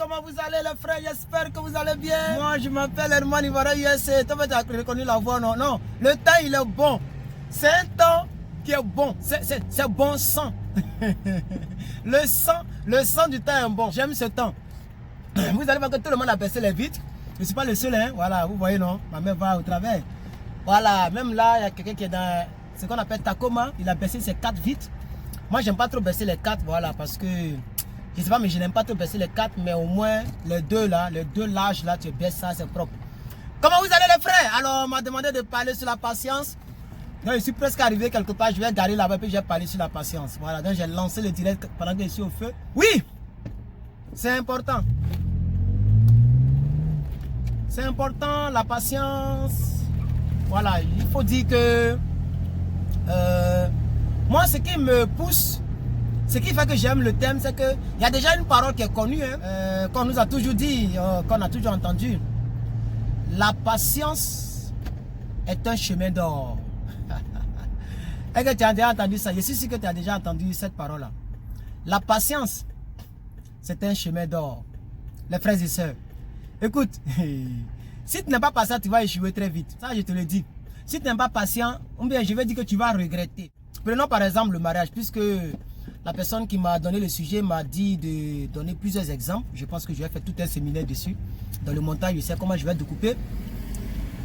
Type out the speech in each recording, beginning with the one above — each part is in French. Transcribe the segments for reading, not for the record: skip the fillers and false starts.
comment vous allez les frères? J'espère que vous allez bien. Moi, je m'appelle Herman Ivara USA. Toi, tu as reconnu la voix, non? Non, le temps, il est bon. C'est un temps qui est bon. C'est bon sang. Le sang du temps est bon. J'aime ce temps. Vous allez voir que tout le monde a baissé les vitres. Je ne suis pas le seul, hein. Voilà, vous voyez, non? Ma mère va au travers. Voilà, même là, il y a quelqu'un qui est dans ce qu'on appelle Tacoma. Il a baissé ses 4 vitres. Moi, j'aime pas trop baisser les 4, voilà, parce que, je sais pas, mais je n'aime pas trop baisser les 4, mais au moins, les deux larges là, tu baisses ça, c'est propre. Comment vous allez les frères? Alors, on m'a demandé de parler sur la patience. Donc, je suis presque arrivé quelque part, je vais garer là-bas, puis je vais parler sur la patience. Voilà, donc j'ai lancé le direct pendant que je suis au feu. Oui, c'est important. C'est important, la patience. Voilà, il faut dire que moi, ce qui me pousse, ce qui fait que j'aime le thème, c'est qu'il y a déjà une parole qui est connue, hein, qu'on nous a toujours dit, qu'on a toujours entendu. La patience est un chemin d'or. Est-ce que tu as déjà entendu ça? Je suis sûr que tu as déjà entendu cette parole-là. La patience, c'est un chemin d'or. Les frères et sœurs, écoute, si tu n'es pas patient, tu vas échouer très vite. Ça, je te le dis. Si tu n'es pas patient, ou bien je vais dire que tu vas regretter. Prenons par exemple le mariage, puisque la personne qui m'a donné le sujet m'a dit de donner plusieurs exemples. Je pense que je vais faire tout un séminaire dessus. Dans le montage, je sais comment je vais découper.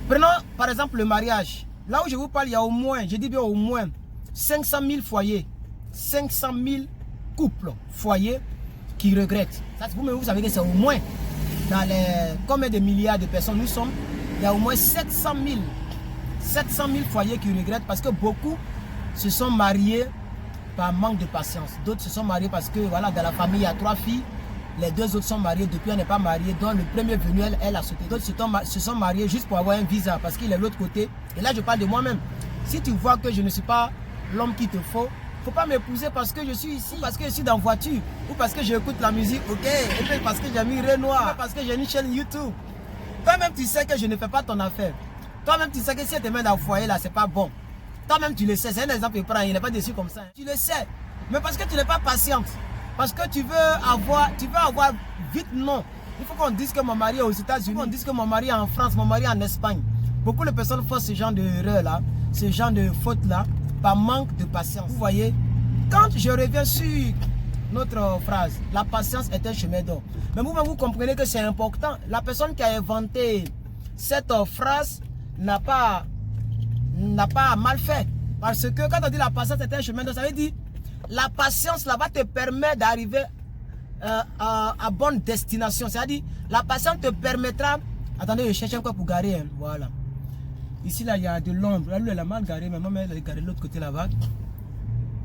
Prenons par exemple le mariage. Là où je vous parle, il y a au moins, je dis bien au moins, 500 000 foyers, 500 000 couples, foyers qui regrettent. Ça, vous savez que c'est au moins, dans les combien de milliards de personnes nous sommes, il y a au moins 700 000 foyers qui regrettent parce que beaucoup se sont mariés par manque de patience. D'autres se sont mariés parce que voilà, dans la famille il y a 3 filles, les 2 autres sont mariés, depuis elle n'est pas mariée, donc le premier venu elle a sauté. D'autres se sont mariés juste pour avoir un visa parce qu'il est de l'autre côté. Et là je parle de moi-même. Si tu vois que je ne suis pas l'homme qu'il te faut, faut pas m'épouser parce que je suis ici, parce que je suis dans la voiture, ou parce que j'écoute la musique, ok, et puis parce que j'ai mis Renoir, parce que j'ai une chaîne YouTube. Toi-même tu sais que je ne fais pas ton affaire. Toi-même tu sais que si elle te met dans le foyer là, c'est pas bon. Toi-même tu le sais, c'est un exemple que prends, il n'est pas déçu comme ça. Tu le sais, mais parce que tu n'es pas patiente. Parce que tu veux avoir vite, non. Il faut qu'on dise que mon mari est aux États-Unis, qu'on dise que mon mari est en France, mon mari est en Espagne. Beaucoup de personnes font ce genre d'erreur là, ce genre de faute là, par manque de patience. Vous voyez, quand je reviens sur notre phrase, la patience est un chemin d'or. Mais vous comprenez que c'est important. La personne qui a inventé cette phrase n'a pas mal fait. Parce que quand on dit la patience est un chemin d'or, ça veut dire la patience là va te permettre d'arriver à bonne destination. C'est-à-dire, la patience te permettra... Attendez, je cherche encore pour garer. Hein. Voilà. Ici, là, il y a de l'ombre. Là, lui, il a mal garé. Mais maman, elle a garé de l'autre côté là-bas.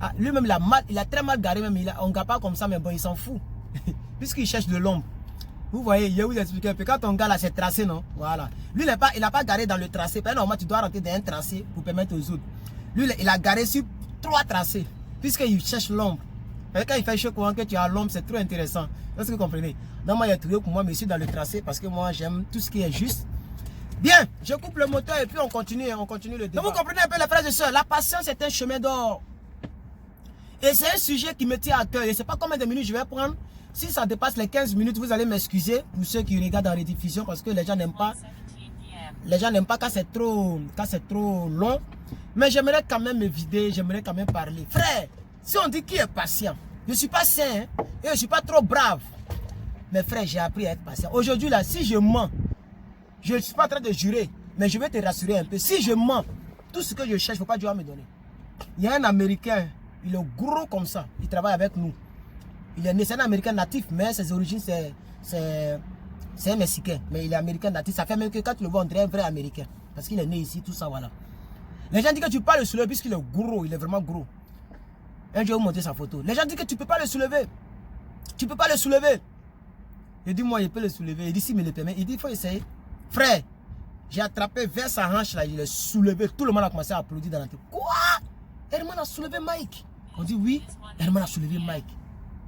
Ah, lui-même, il a très mal garé. Même. On ne gare pas comme ça, mais bon, il s'en fout. Puisqu'il cherche de l'ombre. Vous voyez, je vais vous expliquer un peu. Quand on gare là, c'est tracé, non? Voilà. Lui, il n'a pas garé dans le tracé. Normalement, tu dois rentrer dans un tracé pour permettre aux autres. Lui, il a garé sur 3 tracés. Puisqu'il cherche l'ombre. Quand il fait chaud courant que tu as l'ombre, c'est trop intéressant. Est-ce que vous comprenez? Donc moi, il a trouvé pour moi, mais ici dans le tracé, parce que moi, j'aime tout ce qui est juste. Bien, je coupe le moteur et puis on continue le débat. Donc vous comprenez un peu les frères et sœurs, la patience est un chemin d'or. Et c'est un sujet qui me tient à cœur. Je ne sais pas combien de minutes je vais prendre. Si ça dépasse les 15 minutes, vous allez m'excuser pour ceux qui regardent en rediffusion, parce que les gens n'aiment pas. Les gens n'aiment pas quand c'est trop long. Mais j'aimerais quand même me vider, j'aimerais quand même parler. Frère, si on dit qui est patient, je ne suis pas sain, hein, et je ne suis pas trop brave. Mais frère, j'ai appris à être patient. Aujourd'hui, là, si je mens, je ne suis pas en train de jurer, mais je vais te rassurer un peu. Si je mens, tout ce que je cherche, il ne faut pas Dieu me donner. Il y a un Américain, il est gros comme ça, il travaille avec nous. Il est né, c'est un Américain natif, mais ses origines, c'est un Mexicain. Mais il est Américain natif. Ça fait même que quand tu le vois, on dirait un vrai Américain. Parce qu'il est né ici, tout ça, voilà. Les gens disent que tu peux pas le soulever puisqu'il est gros, il est vraiment gros. Un jour, je vais vous montrer sa photo. Les gens disent que tu ne peux pas le soulever. Tu ne peux pas le soulever. Je dis, moi, je peux le soulever. Il dit, si me le permet. Il dit, il faut essayer. Frère, j'ai attrapé vers sa hanche, là, il l'a soulevé. Tout le monde a commencé à applaudir dans la tête. Quoi? Herman a soulevé Mike. On dit, oui, Herman a soulevé Mike.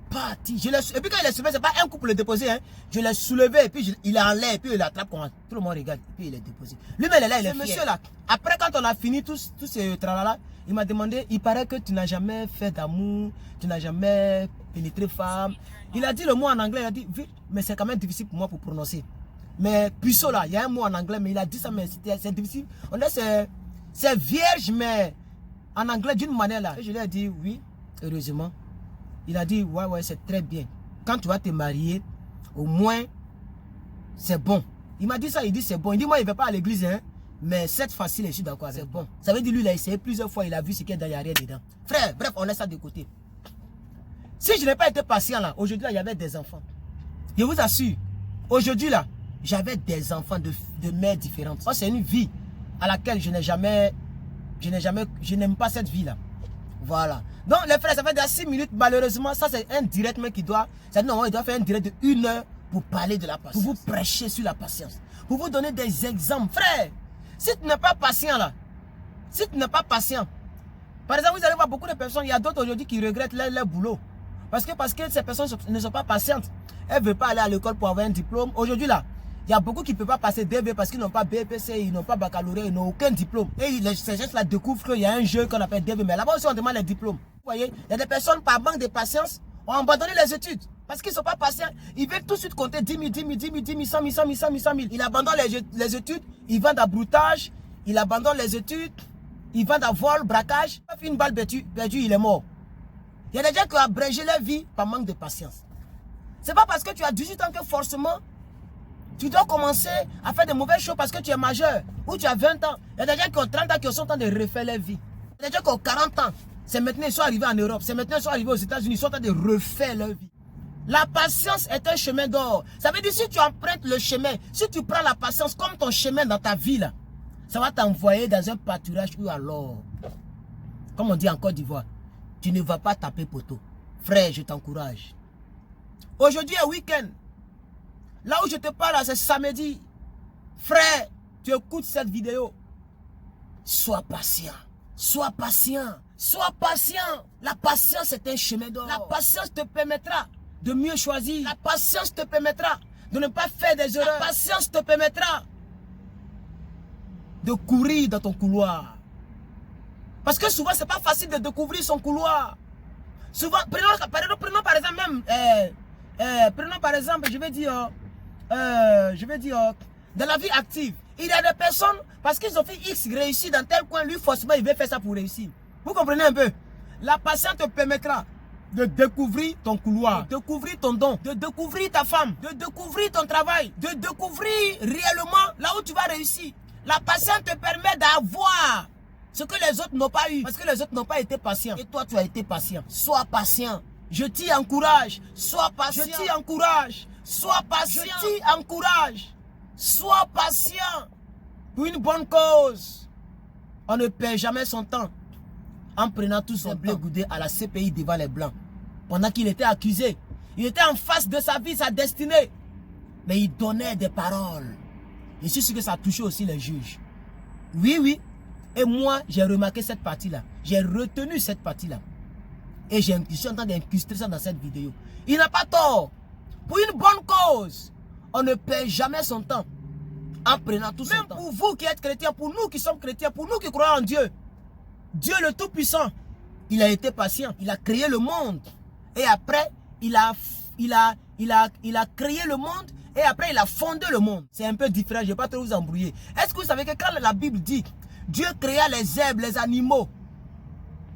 Parti. Et puis quand il est soulevé, c'est pas un coup pour le déposer. Hein. Je l'ai soulevé, et puis il est en l'air, et puis il l'attrape. Tout le monde regarde, et puis il est déposé. Lui-même, il est là, il est fier. Monsieur là, après quand on a fini tout ce travail-là, il m'a demandé, il paraît que tu n'as jamais fait d'amour, tu n'as jamais pénétrer femme. Il a dit le mot en anglais, il a dit, mais c'est quand même difficile pour moi pour prononcer. Mais puceau là, il y a un mot en anglais, mais il a dit ça, mais c'est difficile. On dit c'est vierge, mais en anglais d'une manière là. Et je lui ai dit, oui, heureusement. Il a dit, ouais, c'est très bien. Quand tu vas te marier, au moins, c'est bon. Il m'a dit ça, il dit c'est bon. Il dit, moi, il ne va pas à l'église, hein. Mais cette fois-ci, je suis d'accord, c'est bon. Ça veut dire, lui, il a essayé plusieurs fois, il a vu ce qu'il y a derrière dedans. Frère, bref, on laisse ça de côté. Si je n'ai pas été patient là, aujourd'hui, il y avait des enfants. Je vous assure, aujourd'hui là, j'avais des enfants de mères différentes. Oh, c'est une vie à laquelle je n'aime pas cette vie là. Voilà. Donc les frères, ça fait déjà 6 minutes. Malheureusement, ça c'est un direct mais qui doit. Non, il doit faire un direct de 1 heure pour parler de la patience. Pour vous prêcher sur la patience. Pour vous donner des exemples. Frère, si tu n'es pas patient là, si tu n'es pas patient, par exemple, vous allez voir beaucoup de personnes, il y a d'autres aujourd'hui qui regrettent leur boulot. Parce que ces personnes ne sont pas patientes. Elles ne veulent pas aller à l'école pour avoir un diplôme. Aujourd'hui là, il y a beaucoup qui ne peuvent pas passer DV parce qu'ils n'ont pas BPC, ils n'ont pas baccalauréat, ils n'ont aucun diplôme. Et ces gens-là découvrent qu'il y a un jeu qu'on appelle DV. Mais là-bas aussi, on demande les diplômes. Vous voyez, il y a des personnes par manque de patience ont abandonné les études. Parce qu'ils ne sont pas patients. Ils veulent tout de suite compter 10 000, 10 000, 10 000, 10 000, 100 000, 100 000, 100 000, 100 000. Ils abandonnent les études, ils vendent à broutage, ils abandonnent les études, ils vendent à vol, braquage. Il a fait une balle perdue, il est mort. Il y a des gens qui ont abrégé leur vie par manque de patience. C'est pas parce que tu as 18 ans que forcément tu dois commencer à faire de mauvaises choses parce que tu es majeur ou tu as 20 ans. Il y a des gens qui ont 30 ans qui sont en train de refaire leur vie. Il y a des gens qui ont 40 ans. C'est maintenant qu'ils sont arrivés en Europe. C'est maintenant qu'ils sont arrivés aux États-Unis. Ils sont en train de refaire leur vie. La patience est un chemin d'or. Ça veut dire si tu empruntes le chemin, si tu prends la patience comme ton chemin dans ta vie, là, ça va t'envoyer dans un pâturage où alors, comme on dit en Côte d'Ivoire, tu ne vas pas taper poteau. Frère, je t'encourage. Aujourd'hui est week-end. Là où je te parle, c'est samedi. Frère, tu écoutes cette vidéo. Sois patient. Sois patient. Sois patient. La patience est un chemin d'or. La patience te permettra de mieux choisir. La patience te permettra de ne pas faire des erreurs. La patience te permettra de courir dans ton couloir. Parce que souvent, c'est pas facile de découvrir son couloir. Souvent, prenons par exemple même, prenons par exemple, je vais dire, dans la vie active, il y a des personnes, parce qu'ils ont fait X réussi dans tel coin, lui forcément il veut faire ça pour réussir. Vous comprenez un peu? La patience te permettra de découvrir ton couloir, de découvrir ton don, de découvrir ta femme, de découvrir ton travail, de découvrir réellement là où tu vas réussir. La patience te permet d'avoir ce que les autres n'ont pas eu, parce que les autres n'ont pas été patients. Et toi, tu as été patient. Sois patient. Je t'y encourage. Sois patient. Je t'y encourage. Sois patient. Je t'y encourage. Sois patient. Pour une bonne cause. On ne perd jamais son temps en prenant tout son blé goudé à la CPI devant les Blancs. Pendant qu'il était accusé. Il était en face de sa vie, sa destinée. Mais il donnait des paroles. Et je suis sûr que ça a touché aussi les juges. Oui, oui. Et moi, j'ai remarqué cette partie-là. J'ai retenu cette partie-là. Et je suis en train d'incruster ça dans cette vidéo. Il n'a pas tort. Pour une bonne cause, on ne perd jamais son temps en prenant tout son temps. Même pour vous qui êtes chrétiens, pour nous qui sommes chrétiens, pour nous qui croyons en Dieu, Dieu le Tout-Puissant, il a été patient. Il a créé le monde. Et après, il a créé le monde. Et après, il a fondé le monde. C'est un peu différent, je ne vais pas trop vous embrouiller. Est-ce que vous savez que quand la Bible dit Dieu créa les herbes, les animaux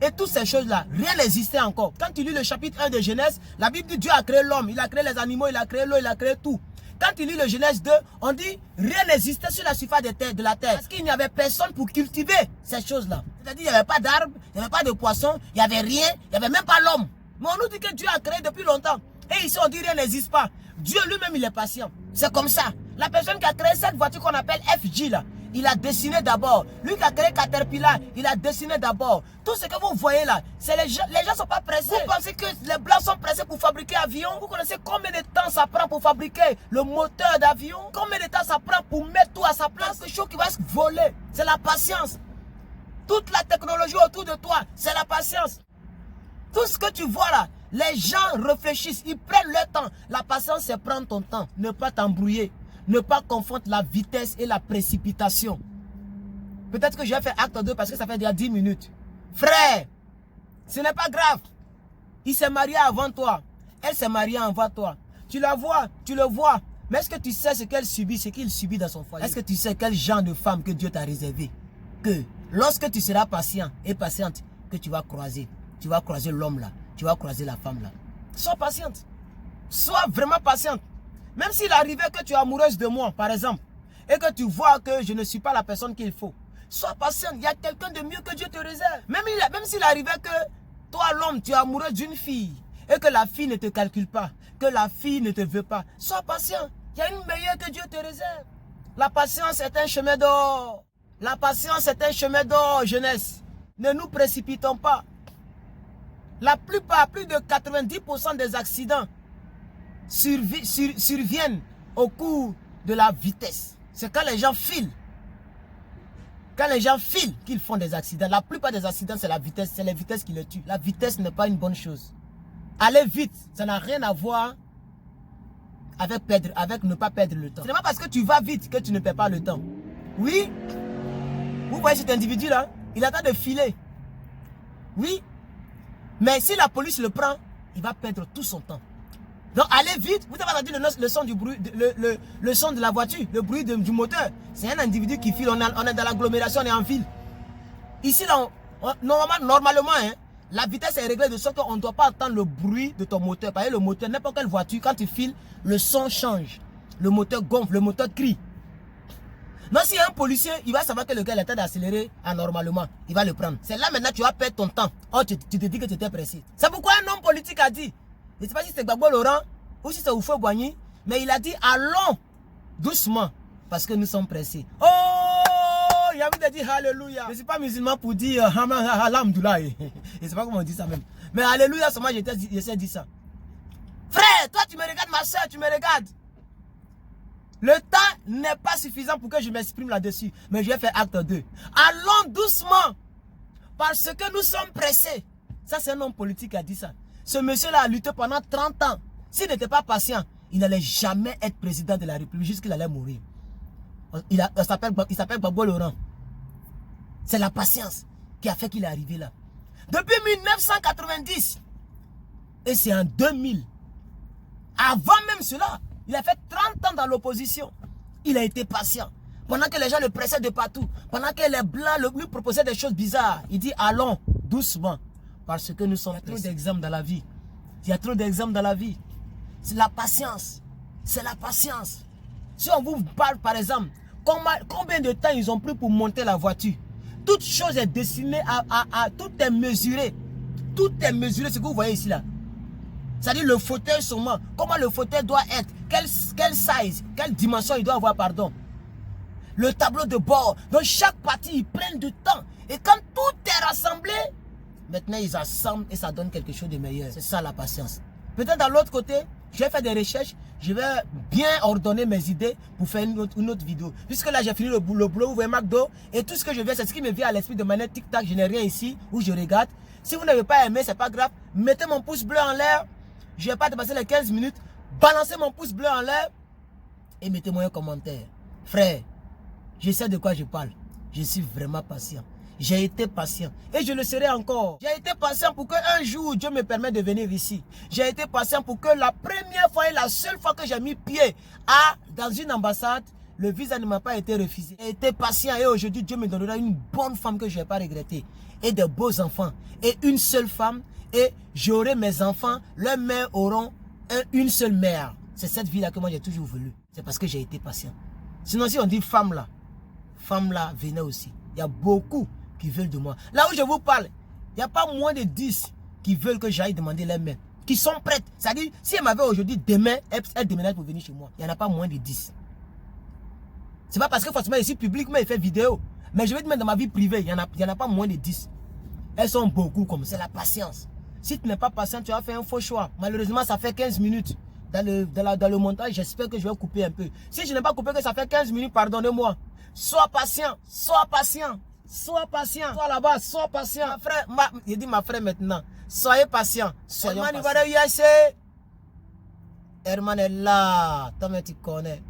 et toutes ces choses-là, rien n'existait encore. Quand tu lis le chapitre 1 de Genèse, la Bible dit Dieu a créé l'homme, il a créé les animaux, il a créé l'eau, il a créé tout. Quand tu lis le Genèse 2, on dit rien n'existait sur la surface de la terre. Parce qu'il n'y avait personne pour cultiver ces choses-là. C'est-à-dire qu'il n'y avait pas d'arbres, il n'y avait pas de poissons, il n'y avait rien, il n'y avait même pas l'homme. Mais on nous dit que Dieu a créé depuis longtemps. Et ici on dit rien n'existe pas. Dieu lui-même il est patient. C'est comme ça. La personne qui a créé cette voiture qu'on appelle FJ là, il a dessiné d'abord. Lui qui a créé Caterpillar, il a dessiné d'abord. Tout ce que vous voyez là, c'est les gens ne sont pas pressés. Vous pensez que les Blancs sont pressés pour fabriquer avion? Vous connaissez combien de temps ça prend pour fabriquer le moteur d'avion? Combien de temps ça prend pour mettre tout à sa place? Quelque chose qui va se voler. C'est la patience. Toute la technologie autour de toi, c'est la patience. Tout ce que tu vois là, les gens réfléchissent, ils prennent leur temps. La patience, c'est prendre ton temps, ne pas t'embrouiller. Ne pas confondre la vitesse et la précipitation. Peut-être que je vais faire acte 2 parce que ça fait déjà 10 minutes. Frère, ce n'est pas grave. Il s'est marié avant toi. Elle s'est mariée envers toi. Tu la vois, tu le vois. Mais est-ce que tu sais ce qu'elle subit, ce qu'il subit dans son foyer? Est-ce que tu sais quel genre de femme que Dieu t'a réservé? Que lorsque tu seras patient et patiente, que tu vas croiser l'homme là, tu vas croiser la femme là. Sois patiente. Sois vraiment patiente. Même s'il arrivait que tu es amoureuse de moi, par exemple, et que tu vois que je ne suis pas la personne qu'il faut, sois patiente. Il y a quelqu'un de mieux que Dieu te réserve. Même s'il arrivait que toi, l'homme, tu es amoureux d'une fille, et que la fille ne te calcule pas, que la fille ne te veut pas, sois patient. Il y a une meilleure que Dieu te réserve. La patience est un chemin d'or. La patience est un chemin d'or, jeunesse. Ne nous précipitons pas. La plupart, plus de 90% des accidents surviennent au cours de la vitesse. C'est quand les gens filent. Quand les gens filent qu'ils font des accidents. La plupart des accidents, c'est la vitesse. C'est la vitesse qui les tue. La vitesse n'est pas une bonne chose. Aller vite, ça n'a rien à voir avec ne pas perdre le temps. Ce n'est pas parce que tu vas vite que tu ne perds pas le temps. Oui, vous voyez cet individu-là, il attend de filer. Oui, mais si la police le prend, il va perdre tout son temps. Donc allez vite, vous avez entendu le son du bruit, le son de la voiture, le bruit du moteur. C'est un individu qui file, on est dans l'agglomération, on est en ville. Ici, là, normalement, hein, la vitesse est réglée de sorte qu'on ne doit pas entendre le bruit de ton moteur. Parce que le moteur, n'importe quelle voiture, quand tu files, le son change. Le moteur gonfle, le moteur crie. Non, si un policier, il va savoir que le gars est en train d'accélérer anormalement, il va le prendre. C'est là maintenant que tu vas perdre ton temps. Oh, tu te dis que tu étais pressé. C'est pourquoi un homme politique a dit, je ne sais pas si c'est Gbagbo Laurent ou si c'est Oufo Boigny, mais il a dit allons doucement parce que nous sommes pressés. Oh, il a envie de dire alléluia. Je ne suis pas musulman pour dire alhamdoulilah. Je ne sais pas comment on dit ça même. Mais alléluia, seulement j'essaie de dire ça. Frère, toi tu me regardes, ma soeur, tu me regardes. Le temps n'est pas suffisant pour que je m'exprime là-dessus. Mais je vais faire acte 2. Allons doucement. Parce que nous sommes pressés. Ça, c'est un homme politique qui a dit ça. Ce monsieur-là a lutté pendant 30 ans. S'il n'était pas patient, il n'allait jamais être président de la République jusqu'il allait mourir. Il s'appelle Gbagbo Laurent. C'est la patience qui a fait qu'il est arrivé là. Depuis 1990. Et c'est en 2000. Avant même cela, il a fait 30 ans dans l'opposition. Il a été patient. Pendant que les gens le pressaient de partout. Pendant que les blancs lui proposaient des choses bizarres. Il dit allons doucement. Parce que nous sommes. Il y a trop d'exemples dans la vie. Il y a trop d'exemples dans la vie. C'est la patience. C'est la patience. Si on vous parle par exemple, combien de temps ils ont pris pour monter la voiture? Toute chose est destinée à tout est mesuré. Tout est mesuré, ce que vous voyez ici là. C'est-à-dire le fauteuil seulement. Comment le fauteuil doit être. Quelle size, quelle dimension il doit avoir, pardon. Le tableau de bord. Donc chaque partie, ils prennent du temps. Et quand tout est rassemblé, maintenant ils assemblent et ça donne quelque chose de meilleur. C'est ça la patience. Peut-être dans l'autre côté, je vais faire des recherches. Je vais bien ordonner mes idées pour faire une autre vidéo. Puisque là j'ai fini le boulot, vous voyez McDo. Et tout ce que je fais, c'est ce qui me vient à l'esprit de manière tic-tac. Je n'ai rien ici où je regarde. Si vous n'avez pas aimé, c'est pas grave. Mettez mon pouce bleu en l'air. Je ne vais pas dépasser les 15 minutes. Balancez mon pouce bleu en l'air. Et mettez-moi un commentaire. Frère, je sais de quoi je parle. Je suis vraiment patient. J'ai été patient. Et je le serai encore. J'ai été patient pour qu'un jour Dieu me permette de venir ici. J'ai été patient pour que la première fois et la seule fois que j'ai mis pied dans une ambassade, le visa ne m'a pas été refusé. J'ai été patient et aujourd'hui Dieu me donnera une bonne femme que je ne vais pas regretter. Et de beaux enfants. Et une seule femme. Et j'aurai mes enfants. Leurs mères auront une seule mère. C'est cette vie-là que moi j'ai toujours voulu. C'est parce que j'ai été patient. Sinon si on dit femme là, venez aussi. Il y a beaucoup qui veulent de moi. Là où je vous parle, il n'y a pas moins de 10 qui veulent que j'aille demander les mains. Qui sont prêtes. C'est-à-dire, si elle m'avait aujourd'hui, demain, elle déménage pour venir chez moi. Il n'y en a pas moins de 10. C'est pas parce que forcément ici, publiquement, il fait vidéo. Mais je vais te mettre dans ma vie privée, il n'y en a pas moins de 10. Elles sont beaucoup comme c'est la patience. Si tu n'es pas patient, tu vas faire un faux choix. Malheureusement, ça fait 15 minutes. Dans le montage, j'espère que je vais couper un peu. Si je n'ai pas coupé que ça fait 15 minutes, pardonnez-moi. Sois patient, sois patient. Sois patient. Sois là-bas, sois patient. Ma frère, il dit ma frère maintenant. Soyez patient. Soyons patients. Herman est là. Toi, tu connais.